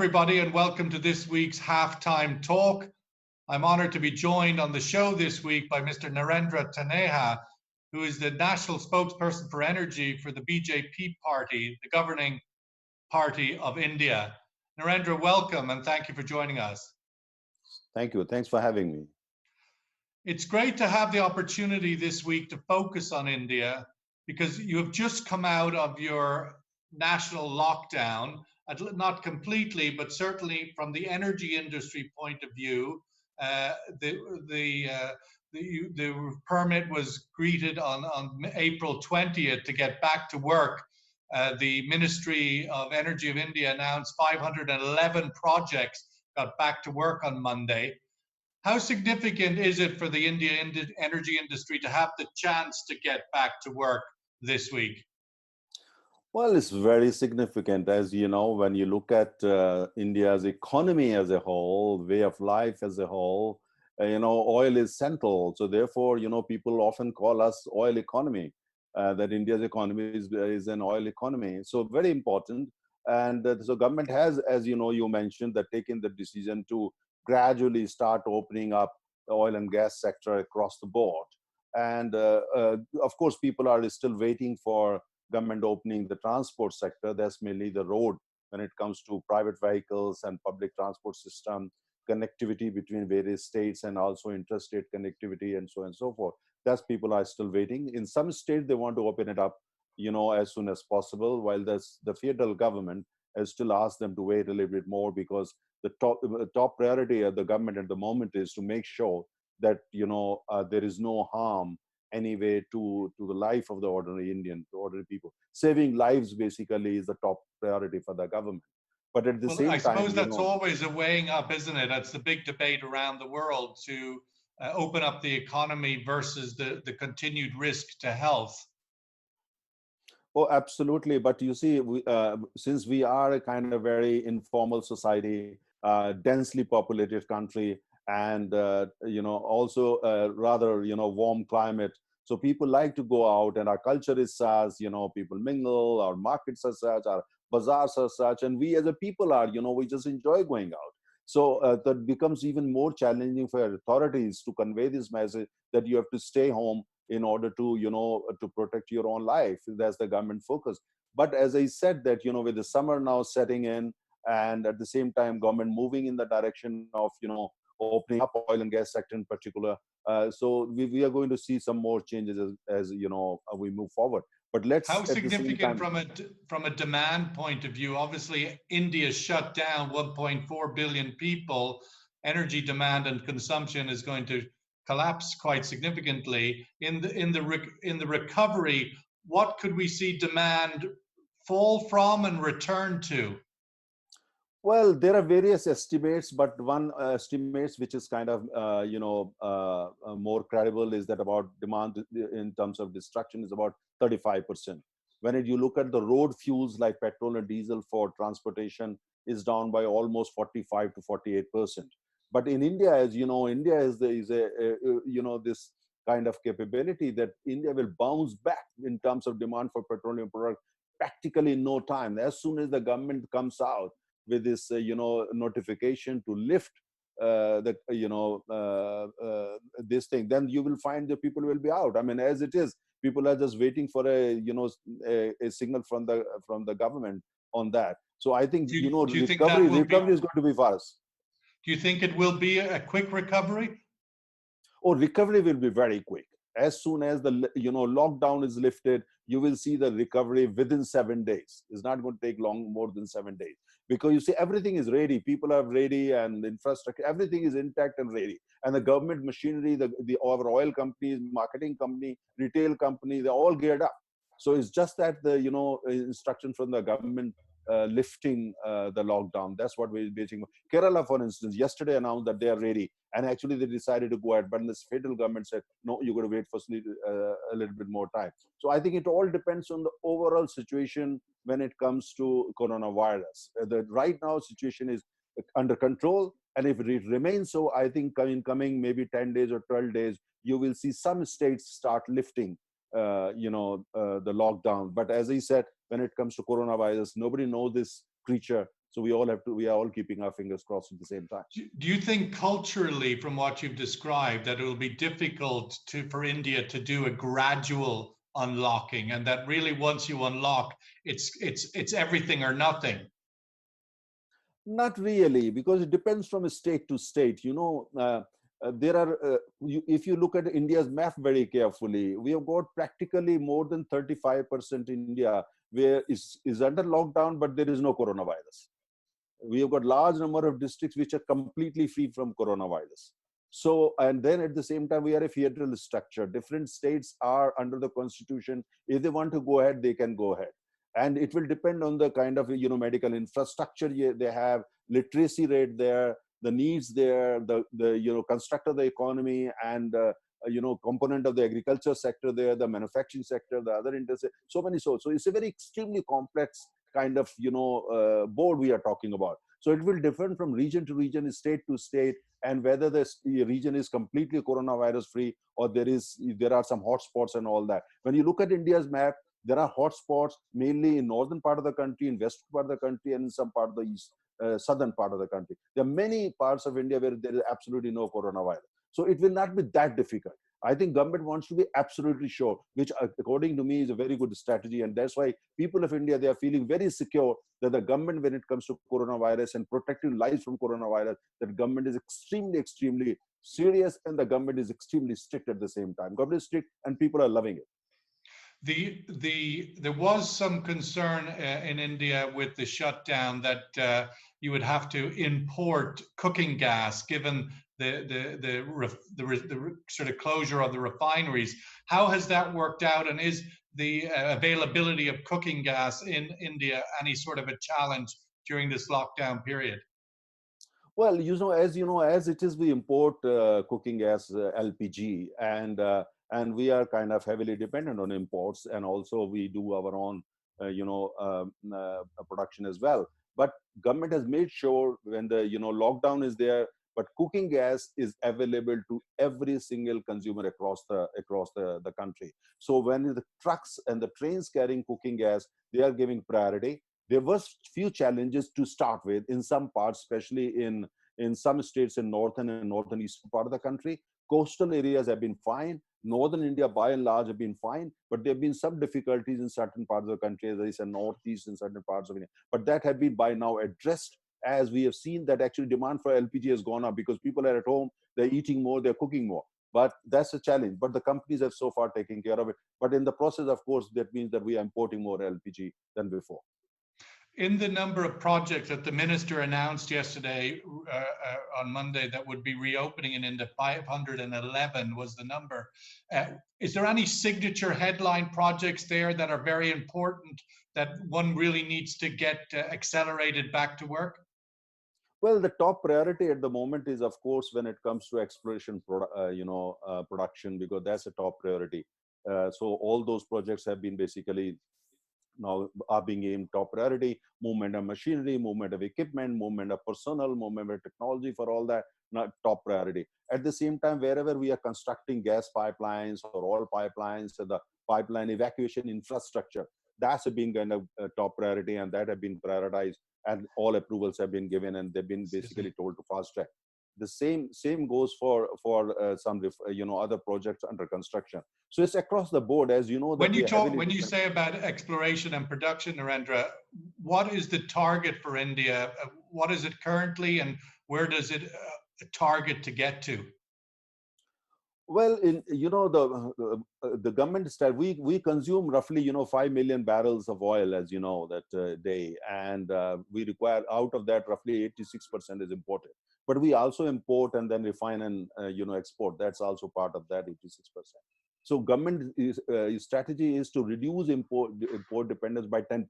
everybody, and welcome to this week's Halftime Talk. I'm honored to be joined on the show this week by Mr. Narendra Taneja, who is the national spokesperson for energy for the BJP party, the governing party of India. Narendra, welcome, and thank you for joining us. Thank you. Thanks for having me. It's great to have the opportunity this week to focus on India because you have just come out of your national lockdown, not completely, but certainly from the energy industry point of view. The permit was greeted on April 20th to get back to work. The Ministry of Energy of India announced 511 projects got back to work on Monday. How significant is it for the Indian energy industry to have the chance to get back to work this week? Well, it's very significant. As you know, when you look at India's economy as a whole, way of life as a whole, oil is central. So therefore, people often call us oil economy, that India's economy is an oil economy. So very important. And so government has, as you mentioned, that taken the decision to gradually start opening up the oil and gas sector across the board. And of course, people are still waiting for government opening the transport sector. That's mainly the road when it comes to private vehicles and public transport system, connectivity between various states and also interstate connectivity and so on and so forth. That's people are still waiting. In some states, they want to open it up, as soon as possible, while the federal government has still asked them to wait a little bit more because the top priority of the government at the moment is to make sure that, there is no harm anyway to the life of the ordinary Indian, the ordinary people. Saving lives basically is the top priority for the government. But at the same time, I suppose that's always a weighing up, isn't it? That's the big debate around the world to open up the economy versus the continued risk to health. Oh, absolutely. But you see, since we are a kind of very informal society, densely populated country, and also rather warm climate, so people like to go out, and our culture is such, people mingle, our markets are such, our bazaars are such, and we as a people are, we just enjoy going out. So that becomes even more challenging for authorities to convey this message that you have to stay home in order to, to protect your own life. That's the government focus. But as I said that, with the summer now setting in, and at the same time, government moving in the direction of, opening up oil and gas sector in particular. So we are going to see some more changes as we move forward. But let's how significant from a demand point of view? Obviously, India shut down 1.4 billion people. Energy demand and consumption is going to collapse quite significantly. In the recovery, what could we see demand fall from and return to? Well, there are various estimates, but one estimates which is kind of more credible is that about demand in terms of destruction is about 35%. When you look at the road fuels like petrol and diesel for transportation is down by almost 45 to 48%. But in India, as you know, India is this kind of capability that India will bounce back in terms of demand for petroleum products practically in no time. As soon as the government comes out with this, notification to lift this thing, then you will find the people will be out. I mean, as it is, people are just waiting for a signal from the government on that. So I think recovery is going to be fast. Do you think it will be a quick recovery? Oh, recovery will be very quick. As soon as the lockdown is lifted, you will see the recovery within 7 days. It's not going to take more than 7 days, because you see everything is ready. People are ready, and the infrastructure, everything is intact and ready. And the government machinery, our oil companies, marketing company, retail company, they're all geared up. So it's just that the instruction from the government lifting the lockdown. That's what we're basing. Kerala, for instance, yesterday announced that they are ready, and actually they decided to go ahead, but the federal government said, no, you're going to wait for a little bit more time. So I think it all depends on the overall situation when it comes to coronavirus. The right now situation is under control, and if it remains so, I think in coming maybe 10 days or 12 days, you will see some states start lifting the lockdown. But as I said, when it comes to coronavirus, nobody knows this creature. So we are all keeping our fingers crossed at the same time. Do you think culturally, from what you've described, that it will be difficult for India to do a gradual unlocking, and that really once you unlock, it's everything or nothing? Not really, because it depends from state to state. There are, if you look at India's map very carefully, we have got practically more than 35% in India where is under lockdown, but there is no coronavirus. We have got large number of districts which are completely free from coronavirus. So, and then at the same time, we are a federal structure. Different states are under the constitution. If they want to go ahead, they can go ahead. And it will depend on the kind of, medical infrastructure they have, literacy rate there, the needs there, the construct of the economy, and component of the agriculture sector there, the manufacturing sector, the other industry, so many. So it's a very extremely complex kind of board we are talking about. So it will differ from region to region, state to state, and whether the region is completely coronavirus free or there are some hotspots and all that. When you look at India's map, there are hotspots mainly in northern part of the country, in western part of the country, and in some part of the east, southern part of the country. There are many parts of India where there is absolutely no coronavirus. So it will not be that difficult. I think government wants to be absolutely sure, which according to me is a very good strategy. And that's why people of India, they are feeling very secure that the government, when it comes to coronavirus and protecting lives from coronavirus, that government is extremely, extremely serious, and the government is extremely strict at the same time. Government is strict and people are loving it. There was some concern in India with the shutdown that you would have to import cooking gas given the sort of closure of the refineries. How has that worked out, and is the availability of cooking gas in India any sort of a challenge during this lockdown period? Well, as it is, we import cooking gas, LPG, and we are kind of heavily dependent on imports, and also we do our own, production as well. But government has made sure when the lockdown is there, but cooking gas is available to every single consumer across the country. So when the trucks and the trains carrying cooking gas, they are giving priority. There was few challenges to start with in some parts, especially in some states in northern and northern eastern part of the country. Coastal areas have been fine. Northern India, by and large, have been fine. But there have been some difficulties in certain parts of the country, as I said, northeast in certain parts of India. But that have been by now addressed, as we have seen that actually demand for LPG has gone up because people are at home, they're eating more, they're cooking more. But that's a challenge. But the companies have so far taken care of it. But in the process, of course, that means that we are importing more LPG than before. In the number of projects that the minister announced yesterday on Monday that would be reopening in India, 511 was the number. Is there any signature headline projects there that are very important that one really needs to get accelerated back to work? Well, the top priority at the moment is, of course, when it comes to exploration production, because that's a top priority. So all those projects have been basically now are being aimed top priority. Movement of machinery, movement of equipment, movement of personnel, movement of technology, for all that, not top priority. At the same time, wherever we are constructing gas pipelines or oil pipelines, so the pipeline evacuation infrastructure, that's been kind of top priority, and that have been prioritized, and all approvals have been given, and they've been basically told to fast track. The same goes for some other projects under construction. So it's across the board, as you know. When you say about exploration and production, Narendra, what is the target for India? What is it currently, and where does it target to get to? Well, the government said we consume roughly 5 million barrels of oil, as you know, that day, and we require, out of that, roughly 86% is imported. But we also import and then refine and export. That's also part of that 86%. So government strategy is to reduce import dependence by 10%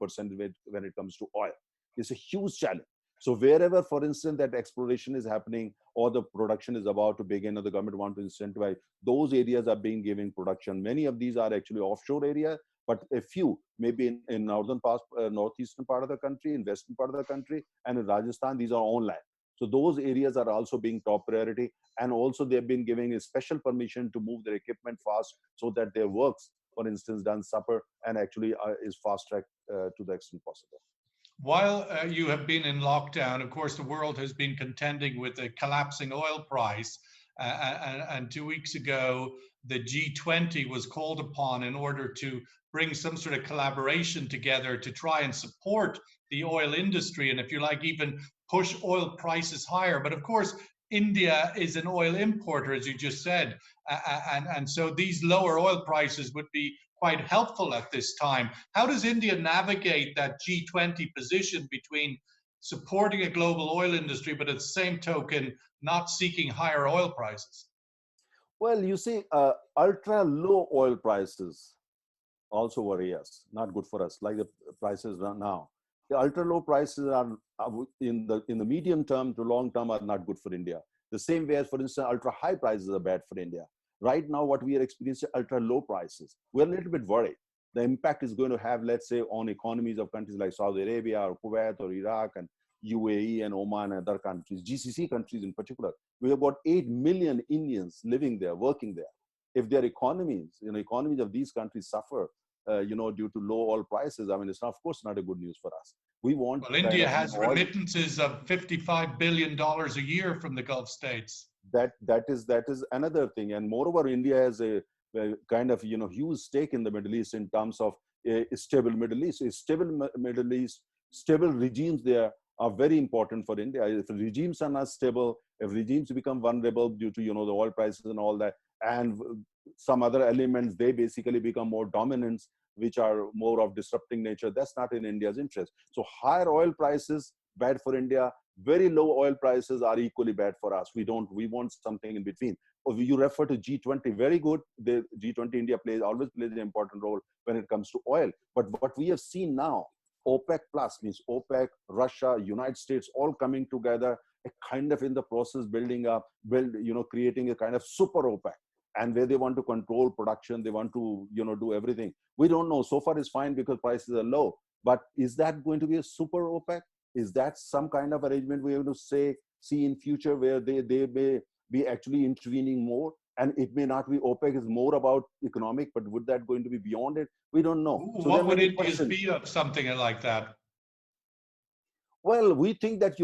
when it comes to oil. It's a huge challenge. So wherever, for instance, that exploration is happening or the production is about to begin, or the government want to incentivize, those areas are being given production. Many of these are actually offshore areas, but a few maybe in northern part, northeastern part of the country, in western part of the country, and in Rajasthan, these are on land. So those areas are also being top priority, and also they've been giving a special permission to move their equipment fast so that their works, for instance, done supper and actually is fast tracked to the extent possible. While you have been in lockdown, of course, the world has been contending with a collapsing oil price. And 2 weeks ago, the G20 was called upon in order to bring some sort of collaboration together to try and support the oil industry. And if you like, even push oil prices higher. But of course, India is an oil importer, as you just said. And so these lower oil prices would be quite helpful at this time. How does India navigate that G20 position between supporting a global oil industry, but at the same token, not seeking higher oil prices? Well, you see, ultra low oil prices also worry us, not good for us, like the prices are now. The ultra low prices are in the medium term to long term are not good for India. The same way as, for instance, ultra high prices are bad for India. Right now, what we are experiencing ultra low prices. We're a little bit worried. The impact is going to have, let's say, on economies of countries like Saudi Arabia or Kuwait or Iraq and UAE and Oman and other countries, GCC countries in particular. We have about 8 million Indians living there, working there. If their economies, economies of these countries suffer, due to low oil prices, I mean, it's not, of course, not a good news for us. We want Well, kind India of has oil. remittances of $55 billion a year from the Gulf states. That is another thing, and moreover, India has a kind of huge stake in the Middle East in terms of a stable Middle East. A stable Middle East, stable regimes there are very important for India. If regimes are not stable, if regimes become vulnerable due to the oil prices and all that, and some other elements, they basically become more dominant, which are more of disrupting nature. That's not in India's interest. So higher oil prices bad for India. Very low oil prices are equally bad for us. We want something in between. You refer to G20, very good. The G20 India always plays an important role when it comes to oil. But what we have seen now, OPEC plus means OPEC, Russia, United States, all coming together, a kind of in the process creating a kind of super OPEC, and where they want to control production, they want to do everything. We don't know. So far it's fine because prices are low. But is that going to be a super OPEC? Is that some kind of arrangement we have to see in future where they may be actually intervening more? And it may not be OPEC is more about economic, but would that going to be beyond it? We don't know. So what would India's questions. be of something like that? Well, we think that,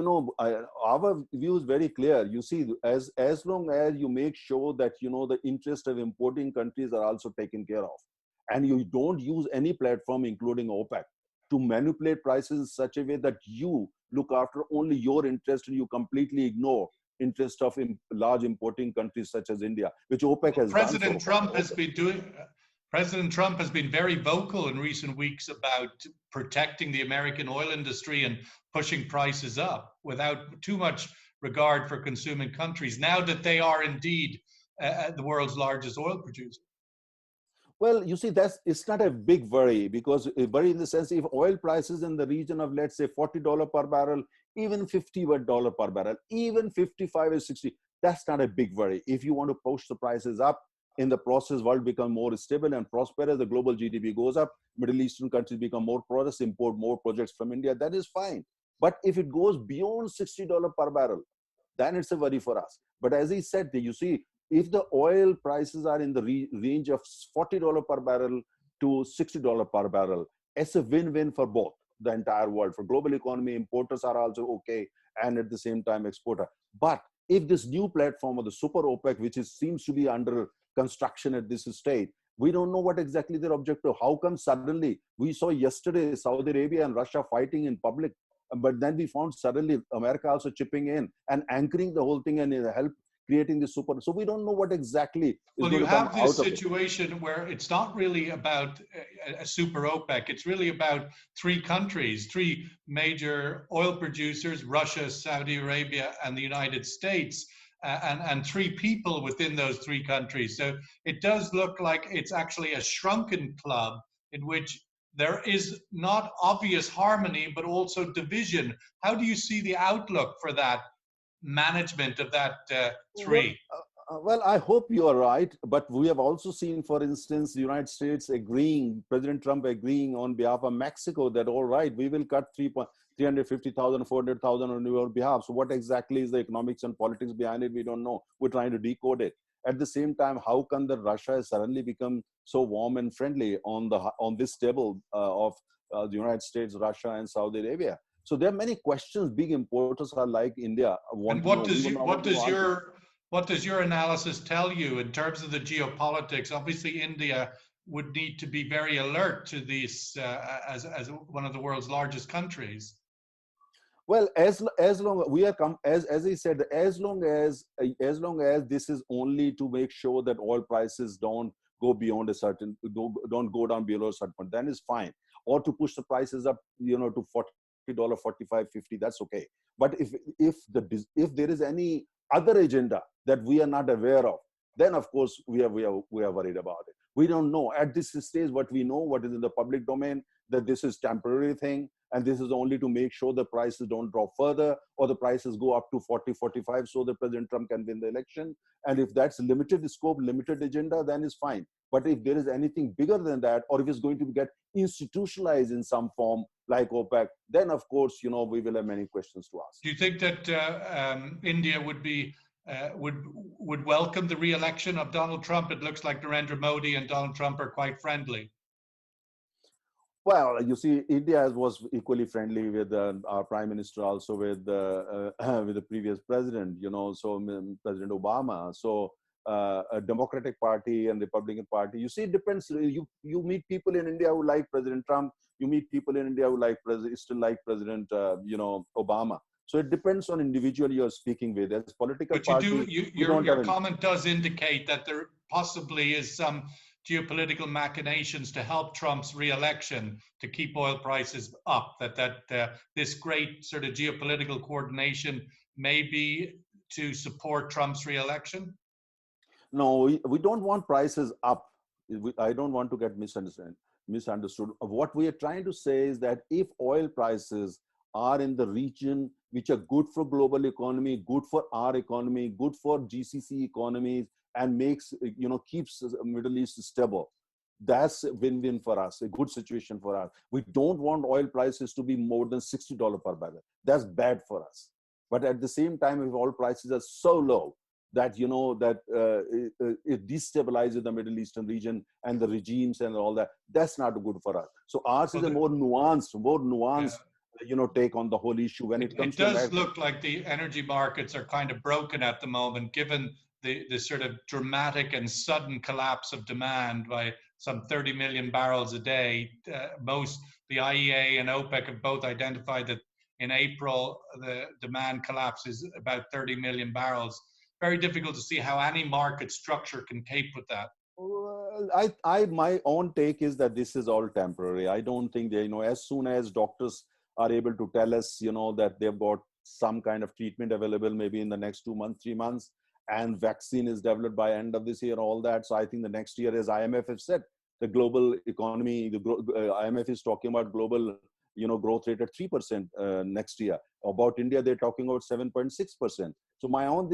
our view is very clear. You see, as long as you make sure that, the interest of importing countries are also taken care of, and you don't use any platform, including OPEC, to manipulate prices in such a way that you look after only your interest and you completely ignore interest of large importing countries such as India, which OPEC has done. President Trump has been very vocal in recent weeks about protecting the American oil industry and pushing prices up without too much regard for consuming countries, now that they are indeed the world's largest oil producer. Well, you see, it's not a big worry, because a worry in the sense, if oil prices in the region of, let's say, $40 per barrel, even $50 per barrel, even 55 or 60, that's not a big worry. If you want to push the prices up, in the process, world become more stable and prosperous, the global GDP goes up, Middle Eastern countries become more porous, import more projects from India, that is fine. But if it goes beyond $60 per barrel, then it's a worry for us. But as he said, you see, if the oil prices are in the range of $40 per barrel to $60 per barrel, it's a win-win for both the entire world. For global economy, importers are also okay, and at the same time exporter. But if this new platform of the super OPEC, which seems to be under construction at this stage, we don't know what exactly their objective. How come suddenly we saw yesterday Saudi Arabia and Russia fighting in public, but then we found suddenly America also chipping in and anchoring the whole thing and help creating the super. So we don't know what exactly is well, going to come out of it. You have this situation where it's not really about a super OPEC. It's really about three countries, three major oil producers, Russia, Saudi Arabia, and the United States, and three people within those three countries. So it does look like it's actually a shrunken club in which there is not obvious harmony, but also division. How do you see the outlook for that management of that three? Well, I hope you are right, but we have also seen, for instance, the United States agreeing, President Trump agreeing on behalf of Mexico that, all right, we will cut 350,000, 400,000 on your behalf. So what exactly is the economics and politics behind it? We don't know. We're trying to decode it. At the same time, how come that Russia has suddenly become so warm and friendly on this table of the United States, Russia, and Saudi Arabia? So there are many questions big importers are like India want And to know. We will not want to answer. what does your analysis tell you in terms of the geopolitics? Obviously, India would need to be very alert to these as one of the world's largest countries. Well, as long we are as I said, as long as this is only to make sure that oil prices don't go beyond a certain don't go down below a certain point, then is fine. Or to push the prices up, to $40, 45, 50, that's okay. But if there is any other agenda that we are not aware of, then of course we are worried about it. We don't know at this stage. What we know, what is in the public domain, that this is temporary thing, and this is only to make sure the prices don't drop further or the prices go up to 40, 45 so that President Trump can win the election. And if that's limited scope, limited agenda, then it's fine. But if there is anything bigger than that, or if it's going to get institutionalized in some form like OPEC, then of course, we will have many questions to ask. Do you think that India would be would welcome the re-election of Donald Trump? It looks like Narendra Modi and Donald Trump are quite friendly. Well, you see, India was equally friendly with our prime minister, also with the previous president, so President Obama. So a Democratic Party and Republican Party. You see, it depends. You meet people in India who like President Trump. You meet people in India who still like President, Obama. So it depends on individual you're speaking with. As political but party, your comment does indicate that there possibly is some geopolitical machinations to help Trump's re-election to keep oil prices up. That this great sort of geopolitical coordination may be to support Trump's re-election. No, we don't want prices up. I don't want to get misunderstood. What we are trying to say is that if oil prices are in the region which are good for global economy, good for our economy, good for GCC economies, and keeps the Middle East stable, that's a win-win for us, a good situation for us. We don't want oil prices to be more than $60 per barrel. That's bad for us. But at the same time, if oil prices are so low that it destabilizes the Middle Eastern region and the regimes and all that, that's not good for us. So ours is a more nuanced, take on the whole issue when it comes to America. It does look like the energy markets are kind of broken at the moment, given the sort of dramatic and sudden collapse of demand by some 30 million barrels a day. The IEA and OPEC have both identified that in April, the demand collapse is about 30 million barrels. Very difficult to see how any market structure can cope with that. My own take is that this is all temporary. I don't think as soon as doctors are able to tell us, that they've got some kind of treatment available, maybe in the next 2 months, 3 months, and vaccine is developed by end of this year, all that. So I think the next year, as IMF have said, the global economy, IMF is talking about global, growth rate at 3% next year. About India, they're talking about 7.6%. So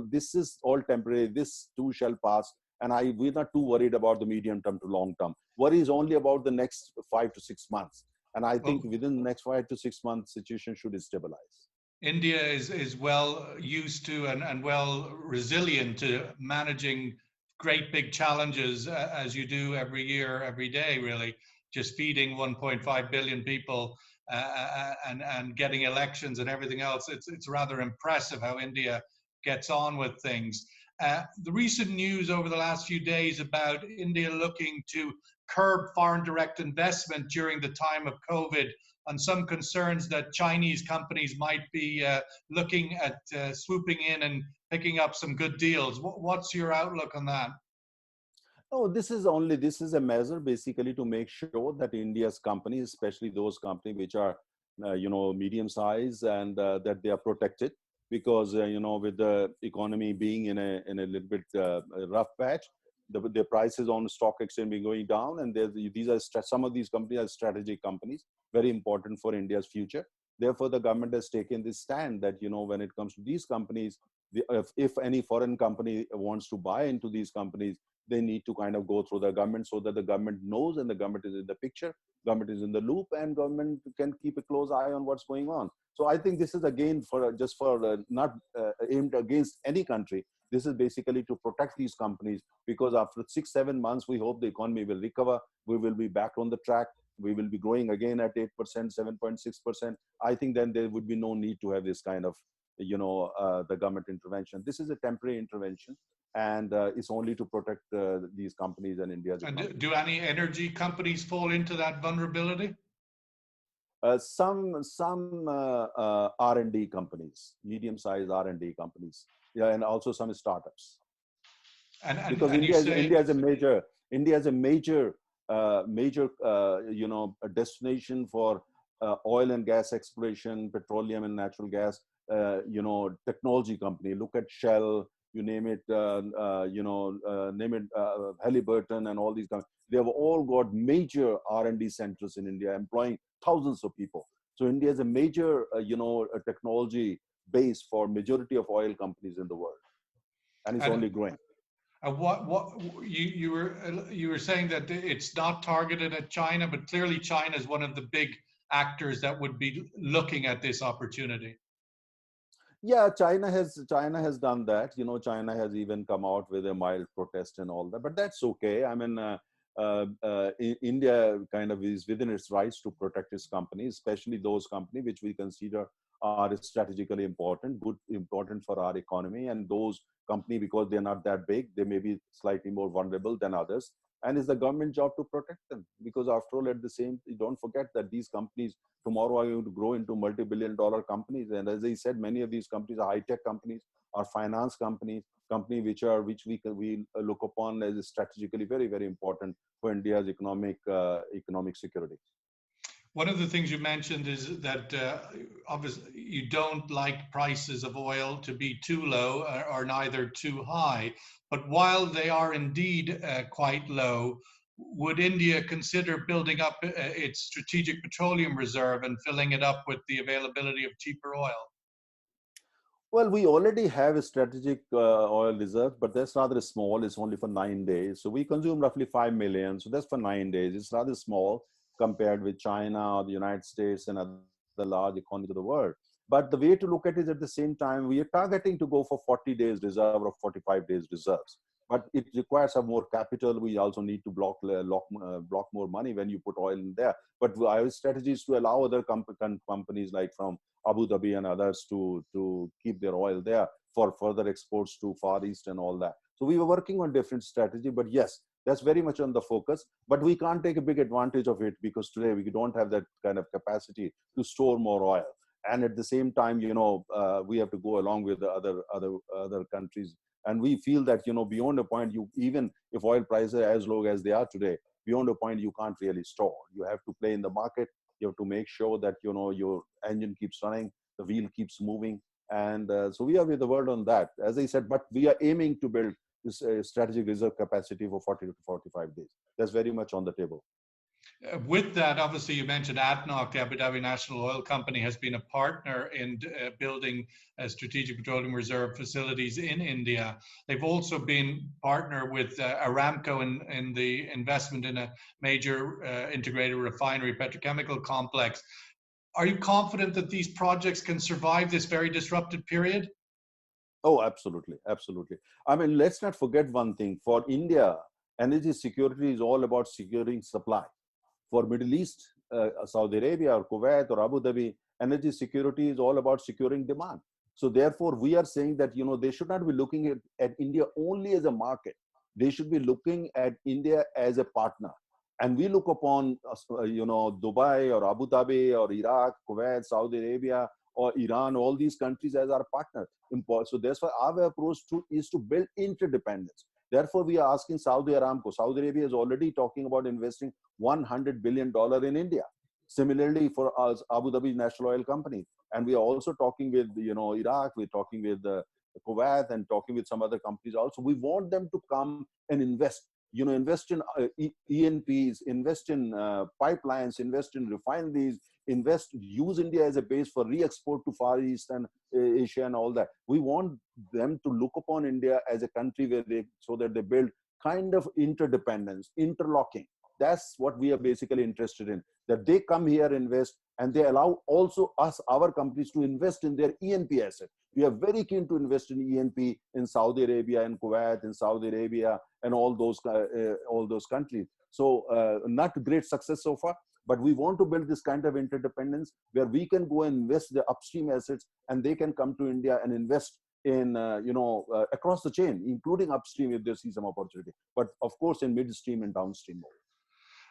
this is all temporary. This too shall pass. And we're not too worried about the medium term to long term. Worry is only about the next 5 to 6 months. And I think within the next 5 to 6 months, situation should stabilize. India is well used to and well resilient to managing great big challenges, as you do every year, every day, really, just feeding 1.5 billion people and getting elections and everything else. It's rather impressive how India gets on with things. The recent news over the last few days about India looking to curb foreign direct investment during the time of COVID, on some concerns that Chinese companies might be looking at swooping in and picking up some good deals. What's your outlook on that? No, this is a measure basically to make sure that India's companies, especially those companies which are, medium size, and that they are protected, because, with the economy being in a little bit rough patch, the prices on the stock exchange be going down, and some of these companies are strategic companies, very important for India's future. Therefore, the government has taken this stand that, when it comes to these companies, if any foreign company wants to buy into these companies, they need to kind of go through the government so that the government knows and the government is in the picture, government is in the loop, and government can keep a close eye on what's going on. So I think this is again for just for not aimed against any country. This is basically to protect these companies, because after 6-7 months, we hope the economy will recover. We will be back on the track. We will be growing again at 8%, 7.6%. I think then there would be no need to have this kind of, the government intervention. This is a temporary intervention, and it's only to protect these companies and India's economy. And do any energy companies fall into that vulnerability? Some R&D companies, medium-sized R&D companies, yeah, and also some startups. Because India is a major a destination for oil and gas exploration, petroleum and natural gas, technology company. Look at Shell, you name it, Halliburton and all these companies. They have all got major R&D centers in India, employing thousands of people. So India is a major, a technology base for majority of oil companies in the world, and it's only growing. What you were saying that it's not targeted at China, but clearly China is one of the big actors that would be looking at this opportunity. Yeah, China has done that. China has even come out with a mild protest and all that, but that's okay. I mean, India kind of is within its rights to protect its companies, especially those companies which we consider are strategically important for our economy, and those companies, because they're not that big, they may be slightly more vulnerable than others. And it's the government job to protect them, because after all, don't forget that these companies tomorrow are going to grow into multi-billion-dollar companies. And as I said, many of these companies are high-tech companies, are finance companies, which we look upon as strategically very, very important for India's economic security. One of the things you mentioned is that obviously you don't like prices of oil to be too low or neither too high. But while they are indeed quite low, would India consider building up its strategic petroleum reserve and filling it up with the availability of cheaper oil? Well, we already have a strategic oil reserve, but that's rather small. It's only for 9 days. So we consume roughly 5 million. So that's for 9 days. It's rather small compared with China or the United States and other large economies of the world. But the way to look at it is, at the same time, we are targeting to go for 40 days reserve or 45 days reserves. But it requires some more capital. We also need to block more money when you put oil in there. But our strategy is to allow other companies like from Abu Dhabi and others to keep their oil there for further exports to Far East and all that. So we were working on different strategy, but yes, that's very much on the focus. But we can't take a big advantage of it, because today we don't have that kind of capacity to store more oil. And at the same time, we have to go along with the other countries. And we feel that, beyond a point, even if oil prices are as low as they are today, beyond a point, you can't really store. You have to play in the market. You have to make sure that, your engine keeps running, the wheel keeps moving. And so we are with the word on that, as I said, but we are aiming to build this strategic reserve capacity for 40 to 45 days. That's very much on the table. With that, obviously, you mentioned ADNOC, the Abu Dhabi National Oil Company, has been a partner in building strategic petroleum reserve facilities in India. They've also been partner with Aramco in the investment in a major integrated refinery petrochemical complex. Are you confident that these projects can survive this very disrupted period? Oh, absolutely. Absolutely. I mean, let's not forget one thing. For India, energy security is all about securing supply. For Middle East, Saudi Arabia or Kuwait or Abu Dhabi, energy security is all about securing demand. So therefore, we are saying that, they should not be looking at India only as a market. They should be looking at India as a partner. And we look upon, Dubai or Abu Dhabi or Iraq, Kuwait, Saudi Arabia or Iran, all these countries as our partner. So therefore, our approach is to build interdependence. Therefore, we are asking Saudi Aramco. Saudi Arabia is already talking about investing $100 billion in India. Similarly, for us, Abu Dhabi National Oil Company. And we are also talking with, Iraq, we're talking with Kuwait and talking with some other companies also. We want them to come and invest invest in E&Ps, invest in pipelines, invest in refineries, use India as a base for re-export to Far East and Asia and all that. We want them to look upon India as a country so that they build kind of interdependence, interlocking. That's what we are basically interested in, that they come here, invest, and they allow also us, our companies, to invest in their E&P asset. We are very keen to invest in E&P in Saudi Arabia, in Kuwait, in Saudi Arabia, and all those countries. So not great success so far, but we want to build this kind of interdependence where we can go and invest the upstream assets, and they can come to India and invest in across the chain, including upstream if they see some opportunity, but of course in midstream and downstream mode.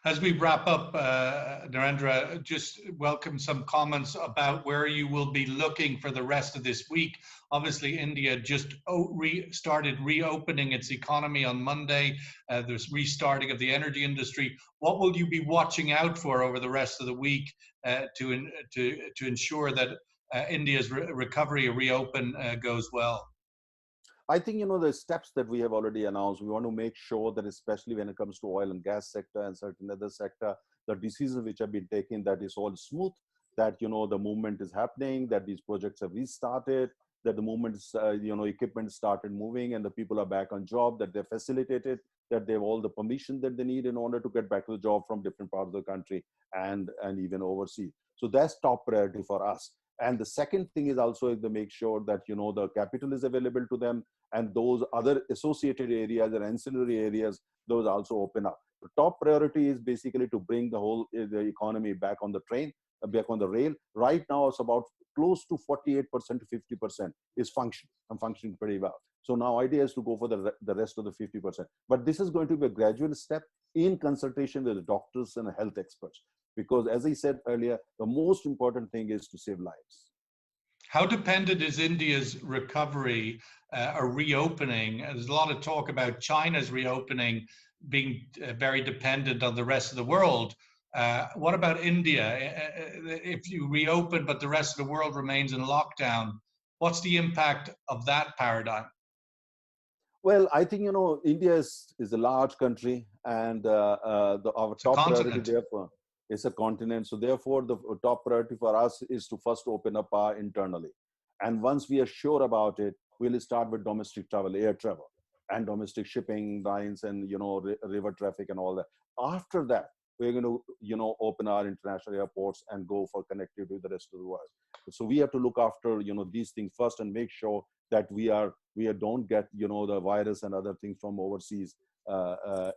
As we wrap up, Narendra, just welcome some comments about where you will be looking for the rest of this week. Obviously, India just started reopening its economy on Monday. There's restarting of the energy industry. What will you be watching out for over the rest of the week to ensure that India's recovery or reopen goes well? I think, the steps that we have already announced, we want to make sure that, especially when it comes to oil and gas sector and certain other sector, the decisions which have been taken, that is all smooth, that, the movement is happening, that these projects have restarted, that the movement, equipment started moving and the people are back on job, that they're facilitated, that they have all the permission that they need in order to get back to the job from different parts of the country and even overseas. So that's top priority for us. And the second thing is also to make sure that, the capital is available to them, and those other associated areas and ancillary areas, those also open up. The top priority is basically to bring the economy back on the train, back on the rail. Right now, it's about close to 48% to 50% is functioning pretty well. So now idea is to go for the rest of the 50%. But this is going to be a gradual step in consultation with the doctors and health experts. Because as I said earlier, the most important thing is to save lives. How dependent is India's recovery or reopening? There's a lot of talk about China's reopening being very dependent on the rest of the world. What about India? If you reopen, but the rest of the world remains in lockdown, what's the impact of that paradigm? Well, I think, India is a large country, and our top priority, therefore, is a continent. So therefore, the top priority for us is to first open up internally. And once we are sure about it, we'll start with domestic travel, air travel, and domestic shipping lines, and, river traffic and all that. After that, we're going to, open our international airports and go for connectivity with the rest of the world. So we have to look after, these things first and make sure that we don't get, the virus and other things from overseas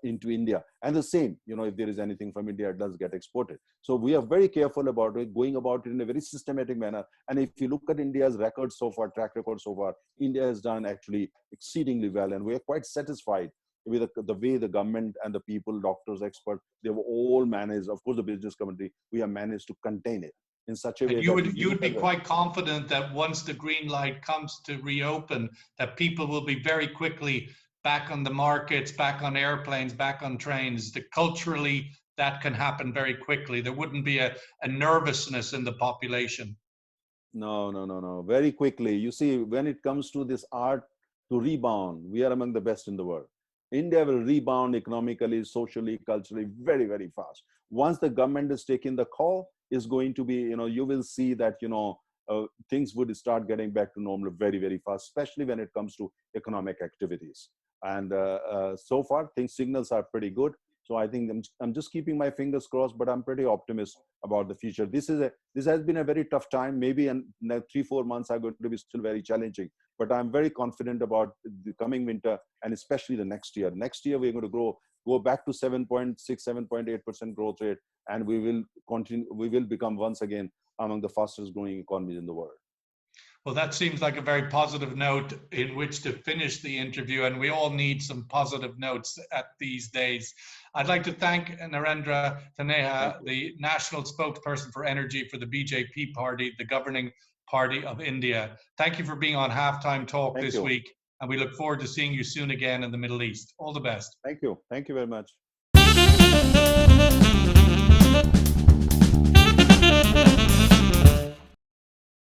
into India. And the same, if there is anything from India, it does get exported. So we are very careful about it, going about it in a very systematic manner. And if you look at India's record so far, track record so far, India has done actually exceedingly well. And we are quite satisfied with the way the government and the people, doctors, experts, they were all managed. Of course, the business community, we have managed to contain it in such a way. You would be quite confident that once the green light comes to reopen, that people will be very quickly back on the markets, back on airplanes, back on trains. Culturally, that can happen very quickly. There wouldn't be a nervousness in the population. No. Very quickly. You see, when it comes to this art to rebound, we are among the best in the world. India will rebound economically, socially, culturally, very, very fast. Once the government is taking the call, is going to be, you will see that, things would start getting back to normal very, very fast, especially when it comes to economic activities. And so far, signals are pretty good. So I think I'm just keeping my fingers crossed, but I'm pretty optimistic about the future. This has been a very tough time. Maybe in 3-4 months are going to be still very challenging, but I'm very confident about the coming winter and especially the next year. Next year, we're going to go back to 7.6, 7.8% growth rate, and we will continue. We will become once again among the fastest growing economies in the world. Well, that seems like a very positive note in which to finish the interview, and we all need some positive notes at these days. I'd like to thank Narendra Taneja, the national spokesperson for energy for the BJP party, the governing party of India. Thank you for being on Halftime Talk this week, and we look forward to seeing you soon again in the Middle East. All the best. Thank you. Thank you very much.